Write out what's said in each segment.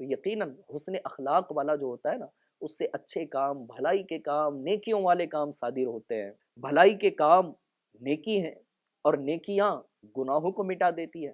تو یقیناً حسن اخلاق والا جو ہوتا ہے نا، اس سے اچھے کام، بھلائی کے کام، نیکیوں والے کام صادر ہوتے ہیں۔ بھلائی کے کام نیکی ہیں، اور نیکیاں گناہوں کو مٹا دیتی ہے۔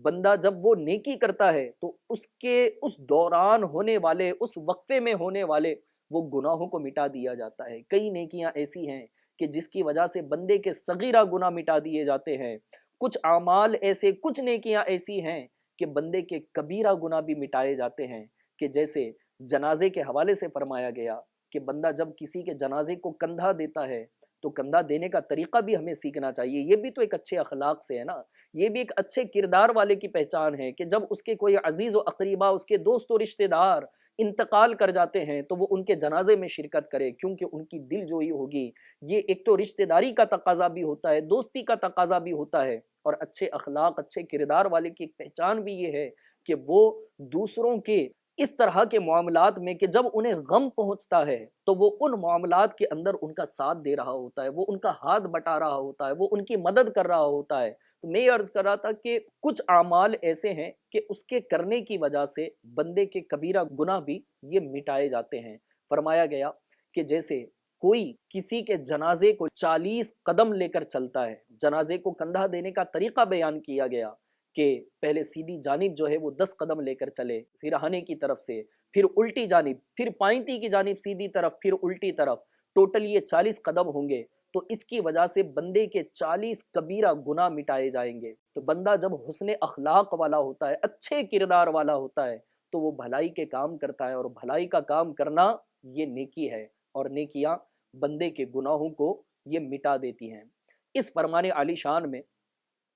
بندہ جب وہ نیکی کرتا ہے تو اس دوران ہونے والے، اس وقفے میں ہونے والے وہ گناہوں کو مٹا دیا جاتا ہے۔ کئی نیکیاں ایسی ہیں کہ جس کی وجہ سے بندے کے صغیرہ گناہ مٹا دیے جاتے ہیں۔ کچھ اعمال ایسے، کچھ نیکیاں ایسی ہیں کہ بندے کے کبیرہ گناہ بھی مٹائے جاتے ہیں، کہ جیسے جنازے کے حوالے سے فرمایا گیا کہ بندہ جب کسی کے جنازے کو کندھا دیتا ہے تو کندھا دینے کا طریقہ بھی ہمیں سیکھنا چاہیے۔ یہ بھی تو ایک اچھے اخلاق سے ہے نا، یہ بھی ایک اچھے کردار والے کی پہچان ہے کہ جب اس کے کوئی عزیز و اقریبا، اس کے دوست و رشتہ دار انتقال کر جاتے ہیں تو وہ ان کے جنازے میں شرکت کرے، کیونکہ ان کی دل جوئی ہوگی۔ یہ ایک تو رشتہ داری کا تقاضا بھی ہوتا ہے، دوستی کا تقاضا بھی ہوتا ہے، اور اچھے اخلاق، اچھے کردار والے کی ایک پہچان بھی یہ ہے کہ وہ دوسروں کے اس طرح کے معاملات میں کہ جب انہیں غم پہنچتا ہے تو وہ ان معاملات کے اندر ان کا ساتھ دے رہا ہوتا ہے، وہ ان کا ہاتھ بٹا رہا ہوتا ہے، وہ ان کی مدد کر رہا ہوتا ہے۔ تو میں یہ عرض کر رہا تھا کہ کچھ اعمال ایسے ہیں کہ اس کے کرنے کی وجہ سے بندے کے کبیرہ گناہ بھی یہ مٹائے جاتے ہیں۔ فرمایا گیا کہ جیسے کوئی کسی کے جنازے کو 40 قدم لے کر چلتا ہے، جنازے کو کندھا دینے کا طریقہ بیان کیا گیا کہ پہلے سیدھی جانب جو ہے وہ 10 قدم لے کر چلے، پھر ہانے کی طرف سے، پھر الٹی جانب، پھر پائنتی کی جانب سیدھی طرف، پھر الٹی طرف، ٹوٹل یہ 40 قدم ہوں گے۔ تو اس کی وجہ سے بندے کے 40 کبیرہ گناہ مٹائے جائیں گے۔ تو بندہ جب حسن اخلاق والا ہوتا ہے، اچھے کردار والا ہوتا ہے، تو وہ بھلائی کے کام کرتا ہے، اور بھلائی کا کام کرنا یہ نیکی ہے، اور نیکیاں بندے کے گناہوں کو یہ مٹا دیتی ہیں۔ اس فرمان عالی شان میں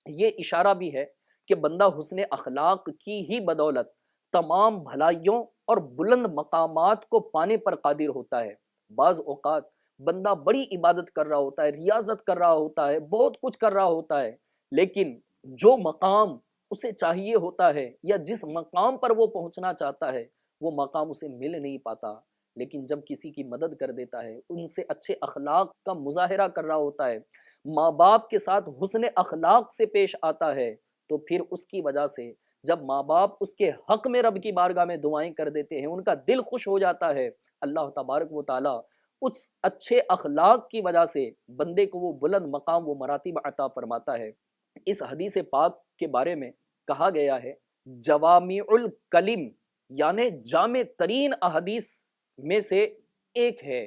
یہ اشارہ بھی ہے کہ بندہ حسن اخلاق کی ہی بدولت تمام بھلائیوں اور بلند مقامات کو پانے پر قادر ہوتا ہے۔ بعض اوقات بندہ بڑی عبادت کر رہا ہوتا ہے، ریاضت کر رہا ہوتا ہے، بہت کچھ کر رہا ہوتا ہے، لیکن جو مقام اسے چاہیے ہوتا ہے یا جس مقام پر وہ پہنچنا چاہتا ہے وہ مقام اسے مل نہیں پاتا۔ لیکن جب کسی کی مدد کر دیتا ہے، ان سے اچھے اخلاق کا مظاہرہ کر رہا ہوتا ہے، ماں باپ کے ساتھ حسن اخلاق سے پیش آتا ہے، تو پھر اس کی وجہ سے جب ماں باپ اس کے حق میں رب کی بارگاہ میں دعائیں کر دیتے ہیں، ان کا دل خوش ہو جاتا ہے۔ اللہ تبارک و تعالی اس اچھے اخلاق کی وجہ سے بندے کو وہ بلند مقام، وہ مراتب عطا فرماتا ہے۔ اس حدیث پاک کے بارے میں کہا گیا ہے جوامع الکلم، یعنی جامع ترین احادیث میں سے ایک ہے۔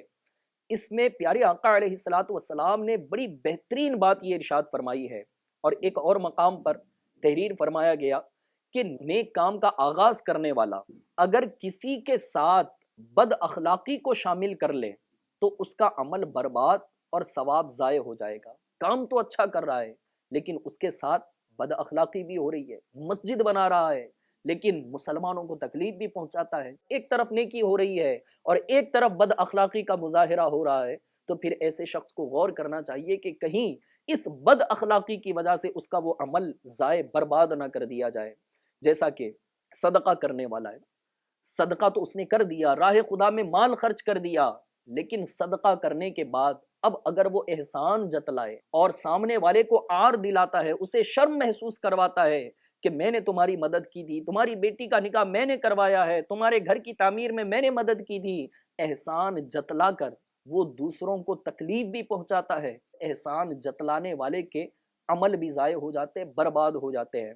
اس میں پیارے آقا علیہ الصلوۃ والسلام نے بڑی بہترین بات یہ ارشاد فرمائی ہے، اور ایک اور مقام پر تحریر فرمایا گیا کہ نیک کام کا آغاز کرنے والا اگر کسی کے ساتھ بد اخلاقی کو شامل کر لے تو اس کا عمل برباد اور ثواب ضائع ہو جائے گا۔ کام تو اچھا کر رہا ہے لیکن اس کے ساتھ بد اخلاقی بھی ہو رہی ہے، مسجد بنا رہا ہے لیکن مسلمانوں کو تکلیف بھی پہنچاتا ہے، ایک طرف نیکی ہو رہی ہے اور ایک طرف بد اخلاقی کا مظاہرہ ہو رہا ہے، تو پھر ایسے شخص کو غور کرنا چاہیے کہ کہیں اس بد اخلاقی کی وجہ سے اس کا وہ عمل ضائع برباد نہ کر دیا جائے۔ جیسا کہ صدقہ کرنے والا ہے، صدقہ تو اس نے کر دیا، راہ خدا میں مال خرچ کر دیا، لیکن صدقہ کرنے کے بعد اب اگر وہ احسان جتلائے اور سامنے والے کو عار دلاتا ہے، اسے شرم محسوس کرواتا ہے کہ میں نے تمہاری مدد کی تھی، تمہاری بیٹی کا نکاح میں نے کروایا ہے، تمہارے گھر کی تعمیر میں نے مدد کی تھی، احسان جتلا کر وہ دوسروں کو تکلیف بھی پہنچاتا ہے، احسان جتلانے والے کے عمل بھی ضائع ہو جاتے ہیں، برباد ہو جاتے ہیں۔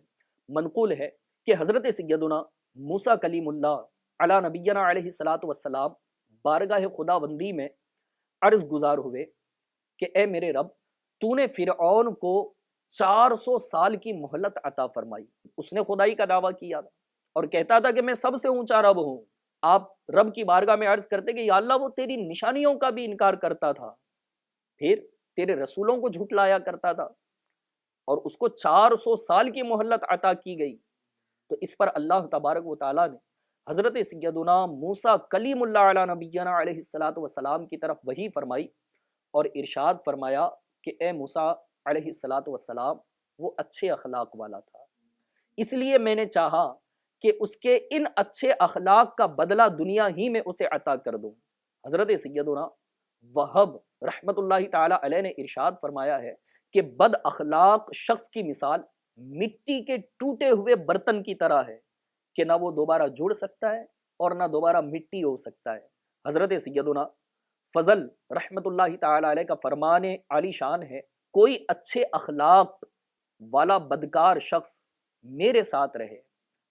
منقول ہے کہ حضرت سیدنا موسیٰ کلیم اللہ علی نبینا علیہ الصلوۃ والسلام بارگاہ خداوندی میں عرض گزار ہوئے کہ اے میرے رب، تو نے فرعون کو 400 سال کی مہلت عطا فرمائی۔ اس نے خدائی کا دعویٰ کیا اور کہتا تھا کہ میں سب سے اونچا رب ہوں۔ آپ رب کی بارگاہ میں عرض کرتے کہ یا اللہ، وہ تیری نشانیوں کا بھی انکار کرتا تھا، پھر تیرے رسولوں کو جھٹلایا کرتا تھا، اور اس کو 400 سال کی مہلت عطا کی گئی۔ تو اس پر اللہ تبارک و تعالیٰ نے حضرت سیدنا موسیٰ کلیم اللہ علی نبینا علیہ الصلوۃ والسلام کی طرف وحی فرمائی اور ارشاد فرمایا کہ اے موسیٰ علیہ الصلوۃ والسلام، وہ اچھے اخلاق والا تھا، اس لیے میں نے چاہا کہ اس کے ان اچھے اخلاق کا بدلہ دنیا ہی میں اسے عطا کر دوں۔ حضرت سیدنا وہب رحمت اللہ تعالی علیہ نے ارشاد فرمایا ہے کہ بد اخلاق شخص کی مثال مٹی کے ٹوٹے ہوئے برتن کی طرح ہے کہ نہ وہ دوبارہ جڑ سکتا ہے اور نہ دوبارہ مٹی ہو سکتا ہے۔ حضرت سیدنا فضل رحمت اللہ تعالی علیہ کا فرمان عالی شان ہے، کوئی اچھے اخلاق والا بدکار شخص میرے ساتھ رہے۔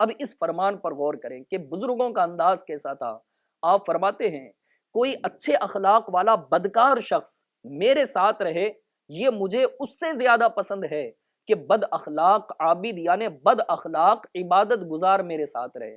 اب اس فرمان پر غور کریں کہ بزرگوں کا انداز کیسا تھا۔ آپ فرماتے ہیں کوئی اچھے اخلاق والا بدکار شخص میرے ساتھ رہے، یہ مجھے اس سے زیادہ پسند ہے کہ بد اخلاق عابد یعنی بد اخلاق عبادت گزار میرے ساتھ رہے۔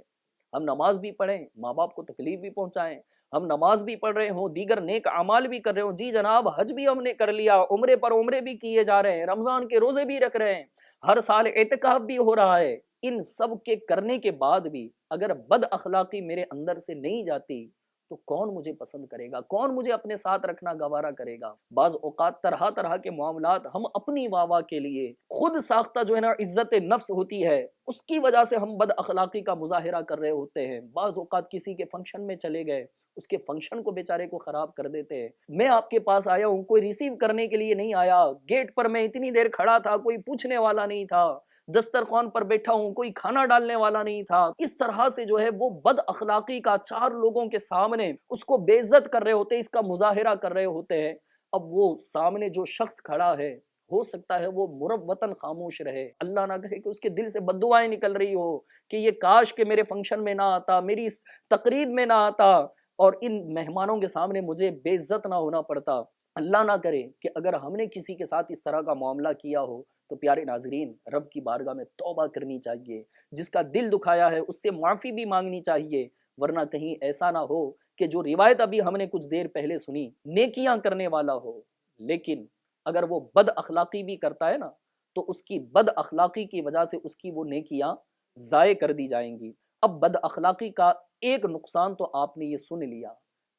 ہم نماز بھی پڑھیں، ماں باپ کو تکلیف بھی پہنچائیں، ہم نماز بھی پڑھ رہے ہوں، دیگر نیک اعمال بھی کر رہے ہوں، جی جناب حج بھی ہم نے کر لیا، عمرے پر عمرے بھی کیے جا رہے ہیں، رمضان کے روزے بھی رکھ رہے ہیں، ہر سال اعتکاف بھی ہو رہا ہے، ان سب کے کرنے کے بعد بھی اگر بد اخلاقی میرے اندر سے نہیں جاتی تو کون مجھے پسند کرے گا، کون مجھے اپنے ساتھ رکھنا گوارا کرے گا۔ بعض اوقات طرح طرح کے معاملات ہم اپنی واہ واہ کے لیے خود ساختہ جو ہے نا عزت نفس ہوتی ہے، اس کی وجہ سے ہم بد اخلاقی کا مظاہرہ کر رہے ہوتے ہیں۔ بعض اوقات کسی کے فنکشن میں چلے گئے، اس کے فنکشن کو بیچارے کو خراب کر دیتے ہیں۔ میں آپ کے پاس آیا ہوں، کوئی ریسیو کرنے کے لیے نہیں آیا، گیٹ پر میں اتنی دیر کھڑا تھا، کوئی پوچھنے والا نہیں تھا، دسترخوان پر بیٹھا ہوں، کوئی کھانا ڈالنے والا نہیں تھا۔ اس طرح سے جو ہے وہ بد اخلاقی کا چار لوگوں کے سامنے اس کو بے عزت کر رہے ہوتے ہیں، اس کا مظاہرہ کر رہے ہوتے ہیں۔ اب وہ سامنے جو شخص کھڑا ہے، ہو سکتا ہے وہ مربتاً خاموش رہے، اللہ نہ کرے کہ اس کے دل سے بد دعائیں نکل رہی ہو کہ یہ کاش کہ میرے فنکشن میں نہ آتا، میری اس تقریب میں نہ آتا اور ان مہمانوں کے سامنے مجھے بے عزت نہ ہونا پڑتا۔ اللہ نہ کرے کہ اگر ہم نے کسی کے ساتھ اس طرح کا معاملہ کیا ہو تو پیارے ناظرین رب کی بارگاہ میں توبہ کرنی چاہیے، جس کا دل دکھایا ہے اس سے معافی بھی مانگنی چاہیے، ورنہ کہیں ایسا نہ ہو کہ جو روایت ابھی ہم نے کچھ دیر پہلے سنی، نیکیاں کرنے والا ہو لیکن اگر وہ بد اخلاقی بھی کرتا ہے نا تو اس کی بد اخلاقی کی وجہ سے اس کی وہ نیکیاں ضائع کر دی جائیں گی۔ اب بد اخلاقی کا ایک نقصان تو آپ نے یہ سن لیا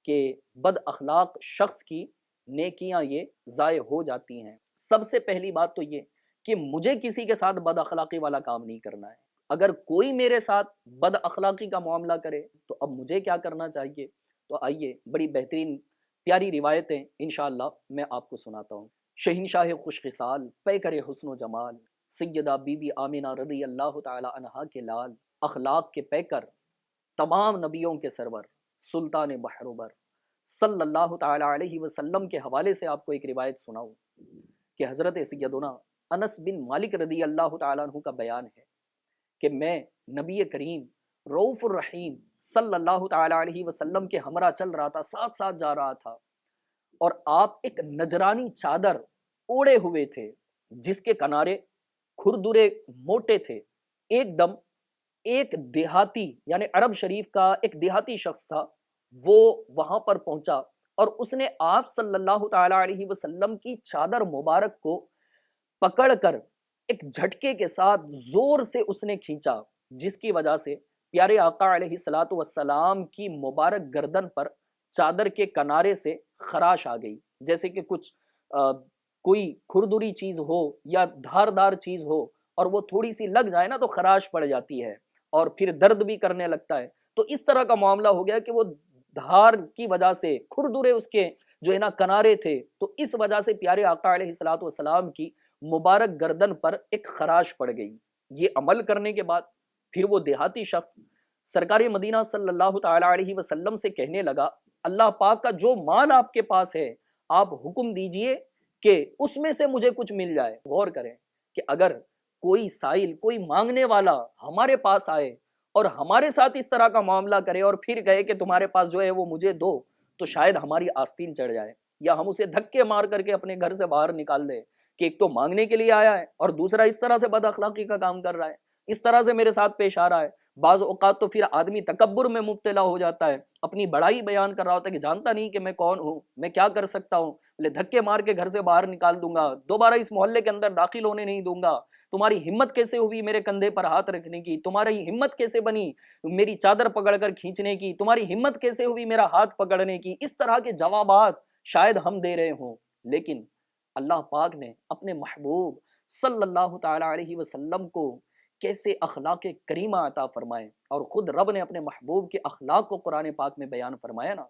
کہ بد اخلاق شخص کی نیکیاں یہ ضائع ہو جاتی ہیں۔ سب سے پہلی بات تو یہ کہ مجھے کسی کے ساتھ بد اخلاقی والا کام نہیں کرنا ہے۔ اگر کوئی میرے ساتھ بد اخلاقی کا معاملہ کرے تو اب مجھے کیا کرنا چاہیے؟ تو آئیے بڑی بہترین پیاری روایتیں انشاءاللہ میں آپ کو سناتا ہوں۔ شہنشاہ خوش خصال، پیکر حسن و جمال، سیدہ بی بی آمنہ رضی اللہ تعالی عنہا کے لال، اخلاق کے پیکر، تمام نبیوں کے سرور، سلطان بحروبر صلی اللہ تعالی علیہ وسلم کے حوالے سے آپ کو ایک روایت سناؤں کہ حضرت سیدنا انس بن مالک رضی اللہ تعالیٰ عنہ کا بیان ہے کہ میں نبی کریم رؤوف الرحیم صلی اللہ تعالی علیہ وسلم کے ہمراہ چل رہا تھا، ساتھ ساتھ جا رہا تھا، اور آپ ایک نجرانی چادر اوڑے ہوئے تھے جس کے کنارے کھردرے موٹے تھے۔ ایک دم ایک دیہاتی یعنی عرب شریف کا ایک دیہاتی شخص تھا، وہ وہاں پر پہنچا اور اس نے آپ صلی اللہ تعالی علیہ وسلم کی چادر مبارک کو پکڑ کر ایک جھٹکے کے ساتھ زور سے اس نے کھینچا، جس کی وجہ سے پیارے آقا علیہ الصلوۃ والسلام کی مبارک گردن پر چادر کے کنارے سے خراش آ گئی، جیسے کہ کچھ کوئی کھردری چیز ہو یا دھاردار چیز ہو اور وہ تھوڑی سی لگ جائے نا تو خراش پڑ جاتی ہے اور پھر درد بھی کرنے لگتا ہے۔ تو اس طرح کا معاملہ ہو گیا کہ وہ دھار کی وجہ سے کھردرے اس کے جو ہے نا کنارے تھے، تو اس وجہ سے پیارے آقا علیہ الصلوۃ والسلام کی مبارک گردن پر ایک خراش پڑ گئی۔ یہ عمل کرنے کے بعد پھر وہ دیہاتی شخص سرکار مدینہ صلی اللہ تعالی علیہ وسلم سے کہنے لگا، اللہ پاک کا جو مال آپ کے پاس ہے آپ حکم دیجئے کہ اس میں سے مجھے کچھ مل جائے۔ غور کریں کہ اگر کوئی سائل، کوئی مانگنے والا ہمارے پاس آئے اور ہمارے ساتھ اس طرح کا معاملہ کرے اور پھر کہے کہ تمہارے پاس جو ہے وہ مجھے دو، تو شاید ہماری آستین چڑھ جائے یا ہم اسے دھکے مار کر کے اپنے گھر سے باہر نکال دیں کہ ایک تو مانگنے کے لیے آیا ہے اور دوسرا اس طرح سے بد اخلاقی کا کام کر رہا ہے، اس طرح سے میرے ساتھ پیش آ رہا ہے۔ بعض اوقات تو پھر آدمی تکبر میں مبتلا ہو جاتا ہے، اپنی بڑائی بیان کر رہا ہوتا ہے کہ جانتا نہیں کہ میں کون ہوں، میں کیا کر سکتا ہوں، لے دھکے مار کے گھر سے باہر نکال دوں گا، دوبارہ اس محلے کے اندر داخل ہونے نہیں دوں گا، تمہاری ہمت کیسے ہوئی میرے کندھے پر ہاتھ رکھنے کی، تمہاری ہمت کیسے بنی میری چادر پکڑ کر کھینچنے کی، تمہاری ہمت کیسے ہوئی میرا ہاتھ پکڑنے کی۔ اس طرح کے جوابات شاید ہم دے رہے ہوں، لیکن اللہ پاک نے اپنے محبوب صلی اللہ تعالی علیہ وسلم کو کیسے اخلاق کریمہ عطا فرمائے، اور خود رب نے اپنے محبوب کے اخلاق کو قرآن پاک میں بیان فرمایا نا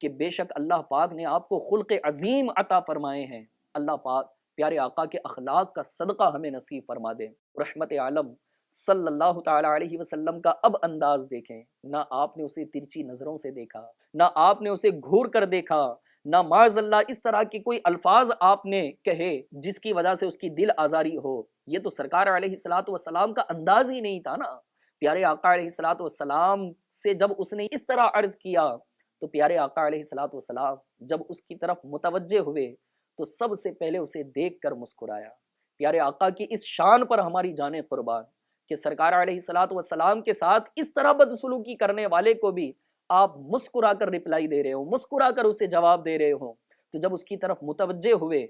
کہ بے شک اللہ پاک نے آپ کو خلق عظیم عطا فرمائے ہیں۔ اللہ پاک پیارے آقا کے اخلاق کا صدقہ ہمیں نصیب فرما دے۔ رحمت عالم صلی اللہ تعالی علیہ وسلم کا اب انداز دیکھیں، نہ آپ نے اسے ترچی نظروں سے دیکھا، نہ آپ نے اسے گھور کر دیکھا، نہ معاذ اللہ اس طرح کے کوئی الفاظ آپ نے کہے جس کی وجہ سے اس کی دل آزاری ہو۔ یہ تو سرکار علیہ الصلوۃ والسلام کا انداز ہی نہیں تھا نا۔ پیارے آقا علیہ الصلوۃ والسلام سے جب اس نے اس طرح عرض کیا تو پیارے آقا علیہ الصلوۃ والسلام جب اس کی طرف متوجہ ہوئے تو سب سے پہلے اسے دیکھ کر مسکرایا۔ پیارے آقا کی اس شان پر ہماری جانیں قربان کہ سرکار علیہ الصلوۃ والسلام کے ساتھ اس طرح بدسلوکی کرنے والے کو بھی آپ مسکرا کر رپلائی دے رہے ہو، مسکرا کر اسے جواب دے رہے ہو۔ تو جب اس کی طرف متوجہ ہوئے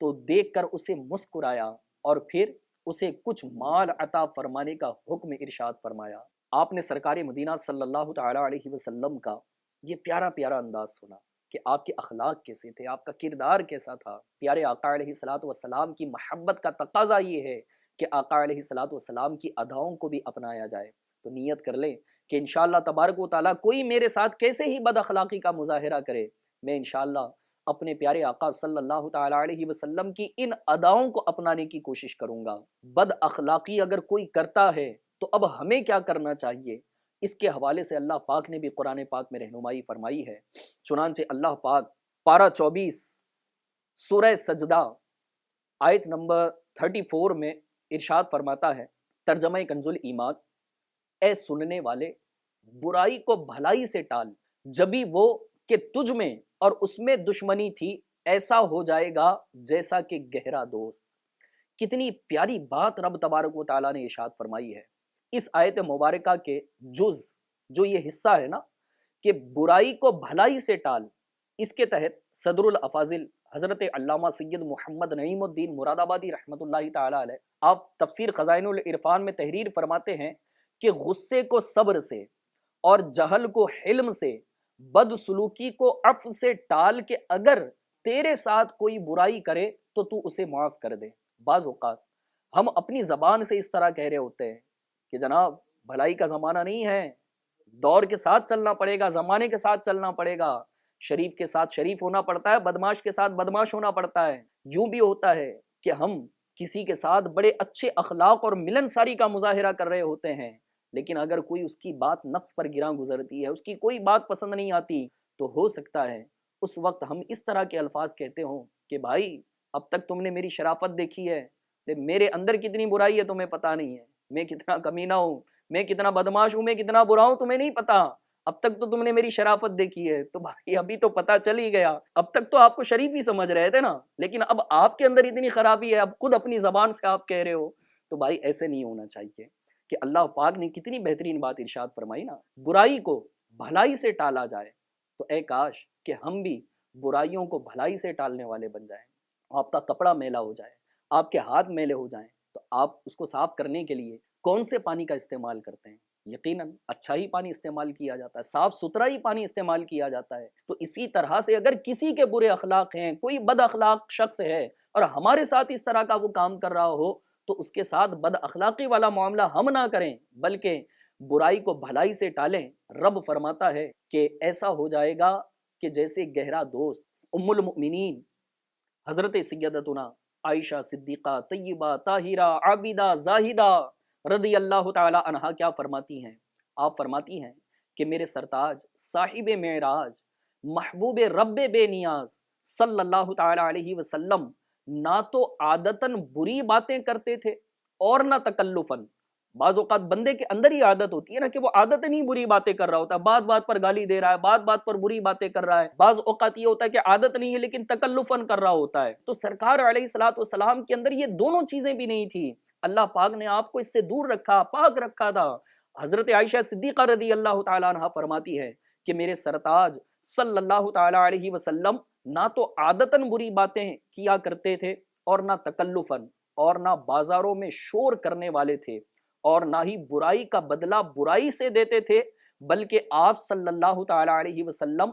تو دیکھ کر اسے مسکرایا اور پھر اسے کچھ مال عطا فرمانے کا حکم ارشاد فرمایا۔ آپ نے سرکار مدینہ صلی اللہ تعالی علیہ وسلم کا یہ پیارا پیارا انداز سنا کہ آپ کے اخلاق کیسے تھے، آپ کا کردار کیسا تھا۔ پیارے آقا علیہ الصلوۃ والسلام کی محبت کا تقاضا یہ ہے کہ آقا علیہ الصلوۃ والسلام کی اداؤں کو بھی اپنایا جائے۔ تو نیت کر لیں کہ انشاءاللہ تبارک و تعالیٰ کوئی میرے ساتھ کیسے ہی بد اخلاقی کا مظاہرہ کرے، میں انشاءاللہ اپنے پیارے آقا صلی اللہ تعالی علیہ وسلم کی ان اداؤں کو اپنانے کی کوشش کروں گا۔ بد اخلاقی اگر کوئی کرتا ہے تو اب ہمیں کیا کرنا چاہیے، اس کے حوالے سے اللہ پاک نے بھی قرآن پاک میں رہنمائی فرمائی ہے۔ چنانچہ اللہ پاک پارہ 24 سورہ سجدہ آیت نمبر 34 میں ارشاد فرماتا ہے، ترجمہ کنز الایمان، اے سننے والے برائی کو بھلائی سے ٹال، جبھی وہ کہ تجھ میں اور اس میں دشمنی تھی ایسا ہو جائے گا جیسا کہ گہرا دوست۔ کتنی پیاری بات رب تبارک و تعالیٰ نے ارشاد فرمائی ہے اس آیت مبارکہ کے جز جو یہ حصہ ہے نا کہ برائی کو بھلائی سے ٹال، اس کے تحت صدر الافاضل حضرت علامہ سید محمد نعیم الدین مراد آبادی رحمۃ اللہ تعالی علیہ آپ تفسیر خزائن العرفان میں تحریر فرماتے ہیں کہ غصے کو صبر سے اور جہل کو حلم سے، بد سلوکی کو عفو سے ٹال کے اگر تیرے ساتھ کوئی برائی کرے تو تو اسے معاف کر دے۔ بعض اوقات ہم اپنی زبان سے اس طرح کہہ رہے ہوتے ہیں کہ جناب بھلائی کا زمانہ نہیں ہے، دور کے ساتھ چلنا پڑے گا، زمانے کے ساتھ چلنا پڑے گا، شریف کے ساتھ شریف ہونا پڑتا ہے، بدماش کے ساتھ بدماش ہونا پڑتا ہے۔ یوں بھی ہوتا ہے کہ ہم کسی کے ساتھ بڑے اچھے اخلاق اور ملنساری کا مظاہرہ کر رہے ہوتے ہیں، لیکن اگر کوئی اس کی بات نفس پر گراں گزرتی ہے، اس کی کوئی بات پسند نہیں آتی، تو ہو سکتا ہے اس وقت ہم اس طرح کے الفاظ کہتے ہوں کہ بھائی اب تک تم نے میری شرافت دیکھی ہے، میرے اندر کتنی برائی ہے تمہیں پتہ نہیں ہے، میں کتنا کمینہ ہوں، میں کتنا بدماش ہوں، میں کتنا برا ہوں، تمہیں نہیں پتا، اب تک تو تم نے میری شرافت دیکھی ہے۔ تو بھائی ابھی تو پتہ چل ہی گیا، اب تک تو آپ کو شریف ہی سمجھ رہے تھے نا، لیکن اب آپ کے اندر اتنی خرابی ہے، اب خود اپنی زبان سے آپ کہہ رہے ہو، تو بھائی ایسے نہیں ہونا چاہیے۔ کہ اللہ پاک نے کتنی بہترین بات ارشاد فرمائی نا، برائی کو بھلائی سے ٹالا جائے، تو اے کاش کہ ہم بھی برائیوں کو بھلائی سے ٹالنے والے بن جائیں۔ آپ کا کپڑا میلا ہو جائے، آپ کے ہاتھ میلے ہو جائیں، تو آپ اس کو صاف کرنے کے لیے کون سے پانی کا استعمال کرتے ہیں؟ یقیناً اچھا ہی پانی استعمال کیا جاتا ہے، صاف ستھرا ہی پانی استعمال کیا جاتا ہے۔ تو اسی طرح سے اگر کسی کے برے اخلاق ہیں، کوئی بد اخلاق شخص ہے اور ہمارے ساتھ اس طرح کا وہ کام کر رہا ہو، تو اس کے ساتھ بد اخلاقی والا معاملہ ہم نہ کریں، بلکہ برائی کو بھلائی سے ٹالیں۔ رب فرماتا ہے کہ ایسا ہو جائے گا کہ جیسے گہرا دوست۔ ام المؤمنین حضرت سیدتنا عائشہ صدیقہ طیبہ طاہرہ عابدہ زاہدہ رضی اللہ تعالی عنہا کیا فرماتی ہیں؟ آپ فرماتی ہیں کہ میرے سرتاج صاحب معراج محبوب رب بے نیاز صلی اللہ تعالی علیہ وسلم نہ تو عادتاً بری باتیں کرتے تھے اور نہ تکلفاً۔ بعض اوقات بندے کے اندر ہی عادت ہوتی ہے نا کہ وہ عادتاً ہی بری باتیں کر رہا ہوتا ہے، بات بات پر گالی دے رہا ہے، بات بات پر بری باتیں کر رہا ہے۔ بعض اوقات یہ ہوتا ہے کہ عادت نہیں ہے لیکن تکلفاً کر رہا ہوتا ہے۔ تو سرکار علیہ الصلوۃ والسلام کے اندر یہ دونوں چیزیں بھی نہیں تھی، اللہ پاک نے آپ کو اس سے دور رکھا، پاک رکھا تھا۔ حضرت عائشہ صدیقہ رضی اللہ تعالیٰ عنہا فرماتی ہے کہ میرے سرتاج صلی اللہ تعالی علیہ وسلم نہ تو عادتاً بری باتیں کیا کرتے تھے اور نہ تکلفاً، اور نہ بازاروں میں شور کرنے والے تھے، اور نہ ہی برائی کا بدلہ برائی سے دیتے تھے، بلکہ آپ صلی اللہ تعالی علیہ وسلم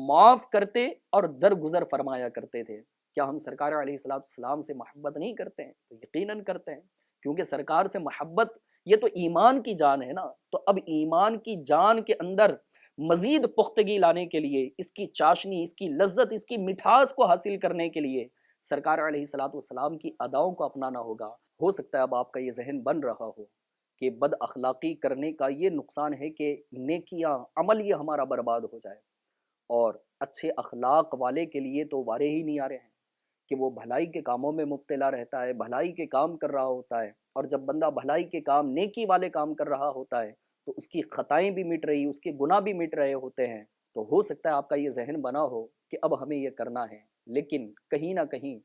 معاف کرتے اور درگزر فرمایا کرتے تھے۔ کیا ہم سرکار علیہ الصلوۃ والسلام سے محبت نہیں کرتے ہیں؟ تو یقیناً کرتے ہیں، کیونکہ سرکار سے محبت یہ تو ایمان کی جان ہے نا۔ تو اب ایمان کی جان کے اندر مزید پختگی لانے کے لیے، اس کی چاشنی، اس کی لذت، اس کی مٹھاس کو حاصل کرنے کے لیے سرکار علیہ الصلوۃ والسلام کی اداؤں کو اپنانا ہوگا۔ ہو سکتا ہے اب آپ کا یہ ذہن بن رہا ہو کہ بد اخلاقی کرنے کا یہ نقصان ہے کہ نیکیاں عمل یہ ہمارا برباد ہو جائے، اور اچھے اخلاق والے کے لیے تو وارے ہی نہیں آ رہے ہیں کہ وہ بھلائی کے کاموں میں مبتلا رہتا ہے، بھلائی کے کام کر رہا ہوتا ہے، اور جب بندہ بھلائی کے کام، نیکی والے کام کر رہا ہوتا ہے تو اس کی خطائیں بھی مٹ رہی، اس کے گناہ بھی مٹ رہے ہوتے ہیں۔ تو ہو سکتا ہے آپ کا یہ ذہن بنا ہو کہ اب ہمیں یہ کرنا ہے، لیکن کہیں نہ کہیں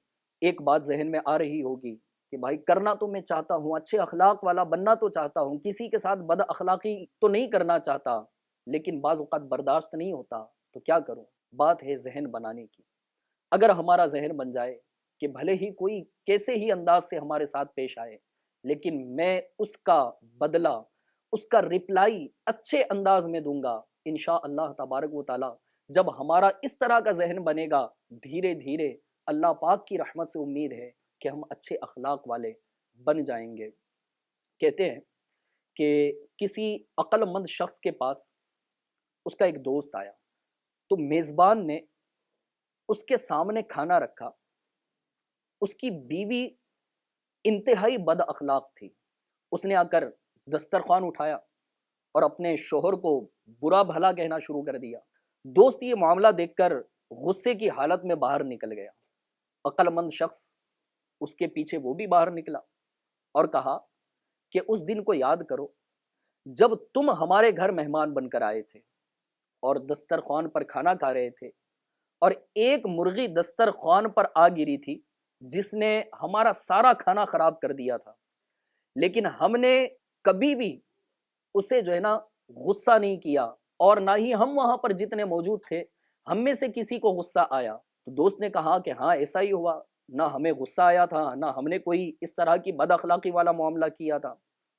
ایک بات ذہن میں آ رہی ہوگی کہ بھائی کرنا تو میں چاہتا ہوں، اچھے اخلاق والا بننا تو چاہتا ہوں، کسی کے ساتھ بد اخلاقی تو نہیں کرنا چاہتا، لیکن بعض اوقات برداشت نہیں ہوتا، تو کیا کروں؟ بات ہے ذہن بنانے کی۔ اگر ہمارا ذہن بن جائے کہ بھلے ہی کوئی کیسے ہی انداز سے ہمارے ساتھ پیش آئے، لیکن میں اس کا بدلہ، اس کا رپلائی اچھے انداز میں دوں گا، انشاءاللہ تبارک و تعالی جب ہمارا اس طرح کا ذہن بنے گا، دھیرے دھیرے اللہ پاک کی رحمت سے امید ہے کہ ہم اچھے اخلاق والے بن جائیں گے۔ کہتے ہیں کہ کسی عقل مند شخص کے پاس اس کا ایک دوست آیا، تو میزبان نے اس کے سامنے کھانا رکھا، اس کی بیوی انتہائی بد اخلاق تھی، اس نے آ کر دسترخوان اٹھایا اور اپنے شوہر کو برا بھلا کہنا شروع کر دیا۔ دوست یہ معاملہ دیکھ کر غصے کی حالت میں باہر نکل گیا۔ عقل مند شخص اس کے پیچھے وہ بھی باہر نکلا اور کہا کہ اس دن کو یاد کرو جب تم ہمارے گھر مہمان بن کر آئے تھے اور دسترخوان پر کھانا کھا رہے تھے، اور ایک مرغی دسترخوان پر آ گری تھی جس نے ہمارا سارا کھانا خراب کر دیا تھا، لیکن ہم نے کبھی بھی اسے جو ہے نا غصہ نہیں کیا، اور نہ ہی ہم وہاں پر جتنے موجود تھے ہم میں سے کسی کو غصہ آیا۔ تو دوست نے کہا کہ ہاں ایسا ہی ہوا، نہ ہمیں غصہ آیا تھا، نہ ہم نے کوئی اس طرح کی بد اخلاقی والا معاملہ کیا تھا۔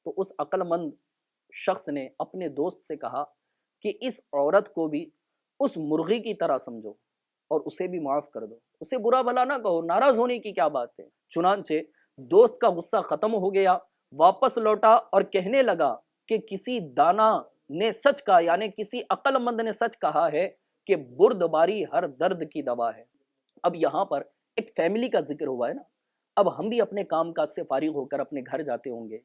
تو اس عقل مند شخص نے اپنے دوست سے کہا کہ اس عورت کو بھی اس مرغی کی طرح سمجھو اور اسے بھی معاف کر دو، اسے برا بھلا نہ کہو، ناراض ہونے کی کیا بات ہے۔ چنانچہ دوست کا غصہ ختم ہو گیا، واپس لوٹا اور کہنے لگا کہ کسی دانا نے سچ کہا، یعنی کسی عقل مند نے سچ کہا ہے کہ بردباری ہر درد کی دوا ہے۔ اب یہاں پر ایک فیملی کا ذکر ہوا ہے نا، اب ہم بھی اپنے کام کاج سے فارغ ہو کر اپنے گھر جاتے ہوں گے،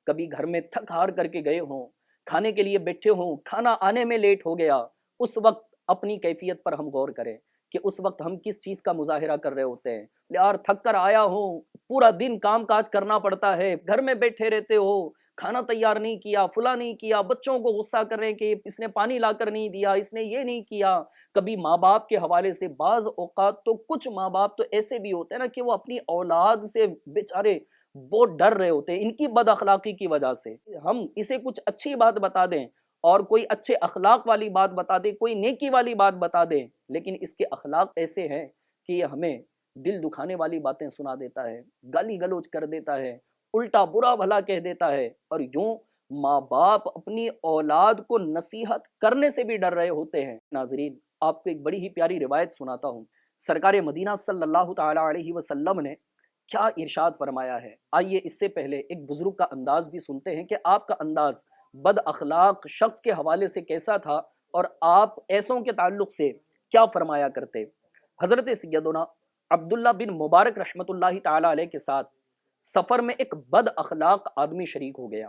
کبھی گھر میں تھک ہار کر کے گئے ہوں، کھانے کے لیے بیٹھے ہوں، کھانا آنے میں لیٹ ہو گیا، اس وقت اپنی کیفیت پر ہم غور کریں کہ اس وقت ہم کس چیز کا مظاہرہ کر رہے ہوتے ہیں۔ یار تھک کر آیا ہوں، پورا دن کام کاج کرنا پڑتا ہے، گھر میں بیٹھے رہتے ہو، کھانا تیار نہیں کیا، فلاں نہیں کیا، بچوں کو غصہ کر رہے ہیں کہ اس نے پانی لا کر نہیں دیا، اس نے یہ نہیں کیا۔ کبھی ماں باپ کے حوالے سے بعض اوقات تو کچھ ماں باپ تو ایسے بھی ہوتے ہیں نا کہ وہ اپنی اولاد سے بیچارے بہت ڈر رہے ہوتے ہیں ان کی بد اخلاقی کی وجہ سے۔ ہم اسے کچھ اچھی بات بتا دیں اور کوئی اچھے اخلاق والی بات بتا دے، کوئی نیکی والی بات بتا دے، لیکن اس کے اخلاق ایسے ہیں کہ یہ ہمیں دل دکھانے والی باتیں سنا دیتا ہے، گالی گلوچ کر دیتا ہے، الٹا برا بھلا کہہ دیتا ہے، اور یوں ماں باپ اپنی اولاد کو نصیحت کرنے سے بھی ڈر رہے ہوتے ہیں۔ ناظرین، آپ کو ایک بڑی ہی پیاری روایت سناتا ہوں۔ سرکار مدینہ صلی اللہ تعالی علیہ وسلم نے کیا ارشاد فرمایا ہے، آئیے اس سے پہلے ایک بزرگ کا انداز بھی سنتے ہیں کہ آپ کا انداز بد اخلاق شخص کے حوالے سے کیسا تھا اور آپ ایسوں کے تعلق سے کیا فرمایا کرتے۔ حضرت سیدنا عبداللہ بن مبارک رحمت اللہ تعالی علیہ کے ساتھ سفر میں ایک بد اخلاق آدمی شریک ہو گیا۔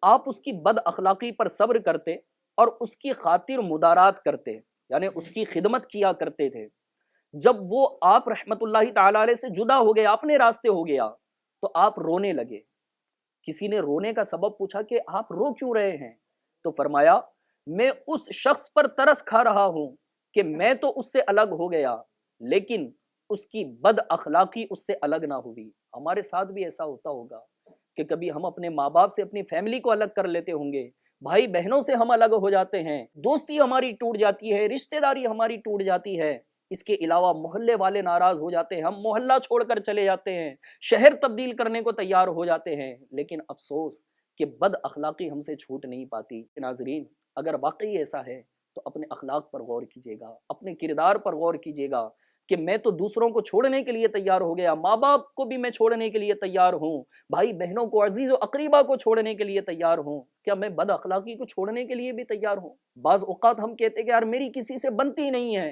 آپ اس کی بد اخلاقی پر صبر کرتے اور اس کی خاطر مدارات کرتے، یعنی اس کی خدمت کیا کرتے تھے۔ جب وہ آپ رحمت اللہ تعالی علیہ سے جدا ہو گیا، اپنے راستے ہو گیا، تو آپ رونے لگے۔ کسی نے رونے کا سبب پوچھا کہ آپ رو کیوں رہے ہیں؟ تو فرمایا میں اس شخص پر ترس کھا رہا ہوں کہ میں تو اس سے الگ ہو گیا لیکن اس کی بد اخلاقی اس سے الگ نہ ہوئی۔ ہمارے ساتھ بھی ایسا ہوتا ہوگا کہ کبھی ہم اپنے ماں باپ سے اپنی فیملی کو الگ کر لیتے ہوں گے، بھائی بہنوں سے ہم الگ ہو جاتے ہیں، دوستی ہماری ٹوٹ جاتی ہے، رشتہ داری ہماری ٹوٹ جاتی ہے، اس کے علاوہ محلے والے ناراض ہو جاتے ہیں، ہم محلہ چھوڑ کر چلے جاتے ہیں، شہر تبدیل کرنے کو تیار ہو جاتے ہیں، لیکن افسوس کہ بد اخلاقی ہم سے چھوٹ نہیں پاتی۔ ناظرین، اگر واقعی ایسا ہے تو اپنے اخلاق پر غور کیجیے گا، اپنے کردار پر غور کیجیے گا کہ میں تو دوسروں کو چھوڑنے کے لیے تیار ہو گیا، ماں باپ کو بھی میں چھوڑنے کے لیے تیار ہوں، بھائی بہنوں کو، عزیز و اقریبا کو چھوڑنے کے لیے تیار ہوں، کیا میں بد اخلاقی کو چھوڑنے کے لیے بھی تیار ہوں؟ بعض اوقات ہم کہتے ہیں کہ یار میری کسی سے بنتی نہیں ہے،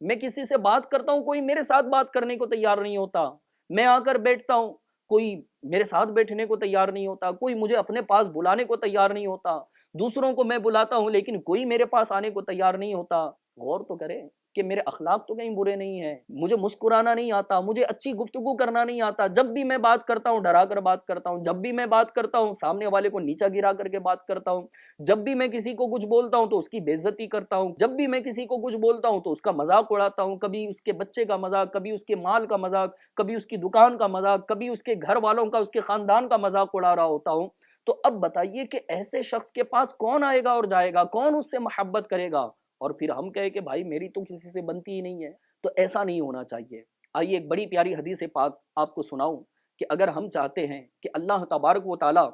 میں کسی سے بات کرتا ہوں کوئی میرے ساتھ بات کرنے کو تیار نہیں ہوتا، میں آ کر بیٹھتا ہوں کوئی میرے ساتھ بیٹھنے کو تیار نہیں ہوتا، کوئی مجھے اپنے پاس بلانے کو تیار نہیں ہوتا، دوسروں کو میں بلاتا ہوں لیکن کوئی میرے پاس آنے کو تیار نہیں ہوتا۔ غور تو کرے کہ میرے اخلاق تو کہیں برے نہیں ہیں، مجھے مسکرانا نہیں آتا، مجھے اچھی گفتگو کرنا نہیں آتا، جب بھی میں بات کرتا ہوں ڈرا کر بات کرتا ہوں، جب بھی میں بات کرتا ہوں سامنے والے کو نیچا گرا کر کے بات کرتا ہوں، جب بھی میں کسی کو کچھ بولتا ہوں تو اس کی بے عزتی کرتا ہوں، جب بھی میں کسی کو کچھ بولتا ہوں تو اس کا مذاق اڑاتا ہوں، کبھی اس کے بچے کا مذاق، کبھی اس کے مال کا مذاق، کبھی اس کی دکان کا مذاق، کبھی اس کے گھر والوں کا، اس کے خاندان کا مذاق اڑا رہا ہوتا ہوں۔ تو اب بتائیے کہ ایسے شخص کے پاس کون آئے گا اور جائے گا، کون اس سے محبت کرے گا؟ اور پھر ہم کہے کہ بھائی میری تو کسی سے بنتی ہی نہیں ہے۔ تو ایسا نہیں ہونا چاہیے۔ آئیے ایک بڑی پیاری حدیث پاک آپ کو سناؤں کہ اگر ہم چاہتے ہیں کہ اللہ تبارک و تعالی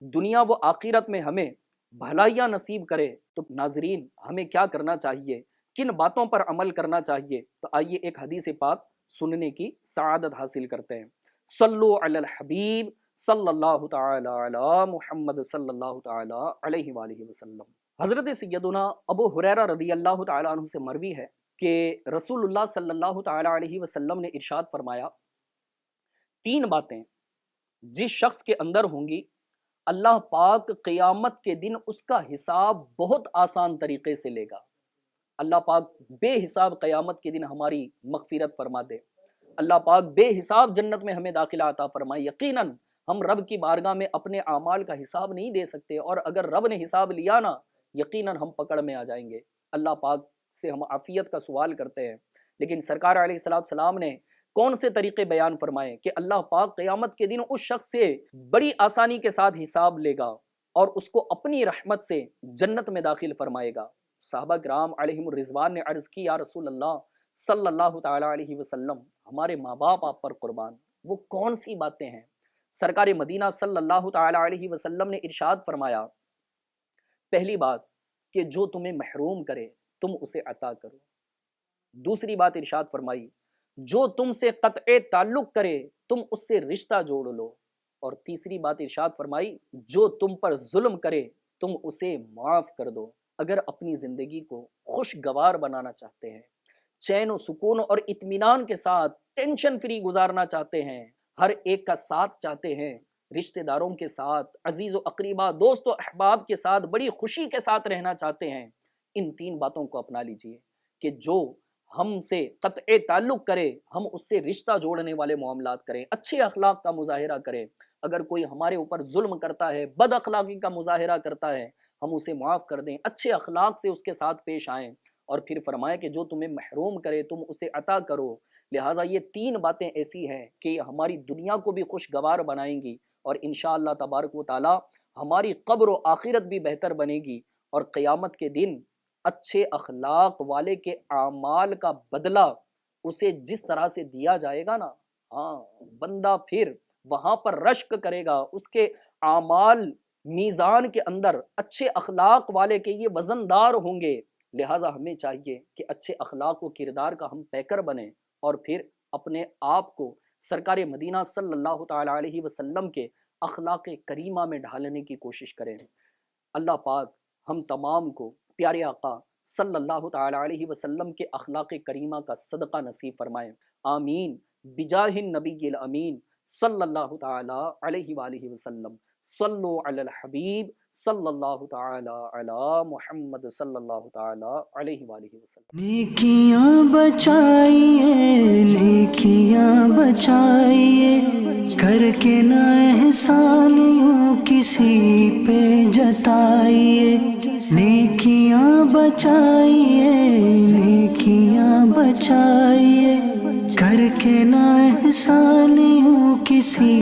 دنیا و آخرت میں ہمیں بھلائیاں نصیب کرے تو ناظرین ہمیں کیا کرنا چاہیے، کن باتوں پر عمل کرنا چاہیے؟ تو آئیے ایک حدیث پاک سننے کی سعادت حاصل کرتے ہیں۔ صلو علی الحبیب صلی اللہ تعالی علی محمد صلی اللہ تعالی علیہ وآلہ وسلم۔ حضرت سیدنا ابو ہریرہ رضی اللہ تعالی عنہ سے مروی ہے کہ رسول اللہ صلی اللہ تعالی علیہ وسلم نے ارشاد فرمایا، 3 باتیں جس شخص کے اندر ہوں گی اللہ پاک قیامت کے دن اس کا حساب بہت آسان طریقے سے لے گا۔ اللہ پاک بے حساب قیامت کے دن ہماری مغفرت فرما دے، اللہ پاک بے حساب جنت میں ہمیں داخلہ عطا فرمائے۔ یقیناً ہم رب کی بارگاہ میں اپنے اعمال کا حساب نہیں دے سکتے، اور اگر رب نے حساب لیا نا یقیناً ہم پکڑ میں آ جائیں گے۔ اللہ پاک سے ہم عافیت کا سوال کرتے ہیں، لیکن سرکار علیہ السلام نے کون سے طریقے بیان فرمائے کہ اللہ پاک قیامت کے دن اس شخص سے بڑی آسانی کے ساتھ حساب لے گا اور اس کو اپنی رحمت سے جنت میں داخل فرمائے گا۔ صحابہ کرام علیہم الرضوان نے عرض کی، یا رسول اللہ صلی اللہ تعالی علیہ وسلم، ہمارے ماں باپ آپ پر قربان، وہ کون سی باتیں ہیں؟ سرکار مدینہ صلی اللہ تعالی علیہ وسلم نے ارشاد فرمایا، پہلی بات کہ جو تمہیں محروم کرے تم اسے عطا کرو۔ دوسری بات ارشاد فرمائی، جو تم سے قطع تعلق کرے تم اس سے رشتہ جوڑ لو۔ اور تیسری بات ارشاد فرمائی، جو تم پر ظلم کرے تم اسے معاف کر دو۔ اگر اپنی زندگی کو خوشگوار بنانا چاہتے ہیں، چین و سکون اور اطمینان کے ساتھ ٹینشن فری گزارنا چاہتے ہیں، ہر ایک کا ساتھ چاہتے ہیں، رشتہ داروں کے ساتھ، عزیز و اقریبا، دوست و احباب کے ساتھ بڑی خوشی کے ساتھ رہنا چاہتے ہیں، ان 3 باتوں کو اپنا لیجئے کہ جو ہم سے قطع تعلق کرے ہم اس سے رشتہ جوڑنے والے معاملات کریں، اچھے اخلاق کا مظاہرہ کریں۔ اگر کوئی ہمارے اوپر ظلم کرتا ہے، بد اخلاقی کا مظاہرہ کرتا ہے، ہم اسے معاف کر دیں، اچھے اخلاق سے اس کے ساتھ پیش آئیں۔ اور پھر فرمایا کہ جو تمہیں محروم کرے تم اسے عطا کرو۔ لہٰذا یہ 3 باتیں ایسی ہیں کہ ہماری دنیا کو بھی خوشگوار بنائیں گی، اور انشاءاللہ تبارک و تعالی ہماری قبر و آخرت بھی بہتر بنے گی، اور قیامت کے دن اچھے اخلاق والے کے اعمال کا بدلہ اسے جس طرح سے دیا جائے گا نا، بندہ پھر وہاں پر رشک کرے گا، اس کے اعمال میزان کے اندر اچھے اخلاق والے کے یہ وزندار ہوں گے۔ لہٰذا ہمیں چاہیے کہ اچھے اخلاق و کردار کا ہم پیکر بنیں، اور پھر اپنے آپ کو سرکار مدینہ صلی اللہ تعالی علیہ وسلم کے اخلاق کریمہ میں ڈھالنے کی کوشش کریں۔ اللہ پاک ہم تمام کو پیارے آقا صلی اللہ تعالی علیہ وسلم کے اخلاق کریمہ کا صدقہ نصیب فرمائے، آمین بجاہ النبی الامین صلی اللہ تعالی علیہ وآلہ وسلم۔ صلو علی الحبیب صلی اللہ تعالی علی محمد صلی اللہ تعالی علیہ وآلہ وسلم۔ نیکیاں بچائیے، نیکیاں بچائیے، کر کے نہ احسان یوں کسی پہ جتائیے۔ نیکیاں بچائیے، نیکیاں بچائیے، کر کے نہ احسان یوں کسی